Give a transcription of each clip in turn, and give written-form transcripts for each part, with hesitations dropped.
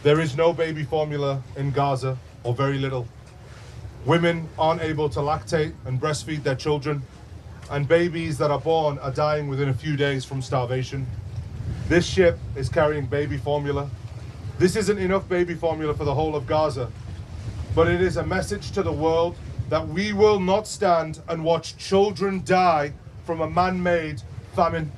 There is no baby formula in Gaza, or very little. Women aren't able to lactate and breastfeed their children, and babies that are born are dying within a few days from starvation. This ship is carrying baby formula. This isn't enough baby formula for the whole of Gaza, but it is a message to the world that we will not stand and watch children die from a man-made famine.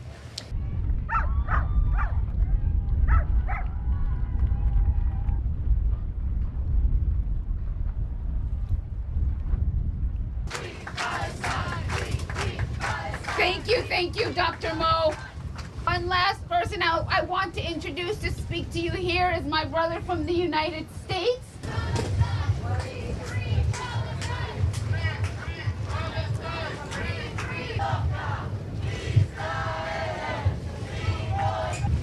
Thank you, Dr. Mo. One last person I want to introduce to speak to you here is my brother from the United States.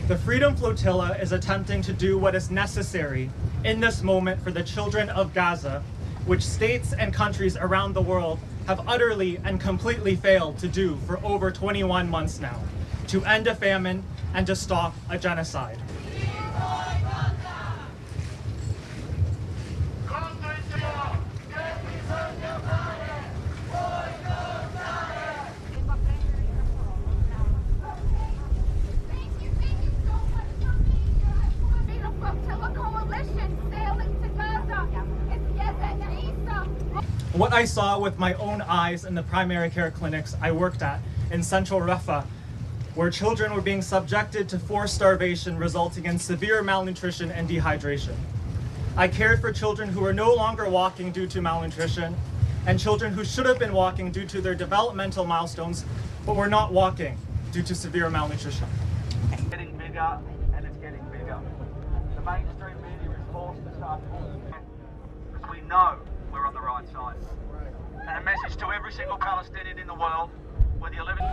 The Freedom Flotilla is attempting to do what is necessary in this moment for the children of Gaza, which states and countries around the world have utterly and completely failed to do for over 21 months now, to end a famine and to stop a genocide. What I saw with my own eyes in the primary care clinics I worked at in central Rafah, where children were being subjected to forced starvation resulting in severe malnutrition and dehydration. I cared for children who were no longer walking due to malnutrition, and children who should have been walking due to their developmental milestones, but were not walking due to severe malnutrition. It's getting bigger and it's getting bigger. The mainstream media is forced to start talking because we know we're on the right side. And a message to every single Palestinian in the world, whether you live in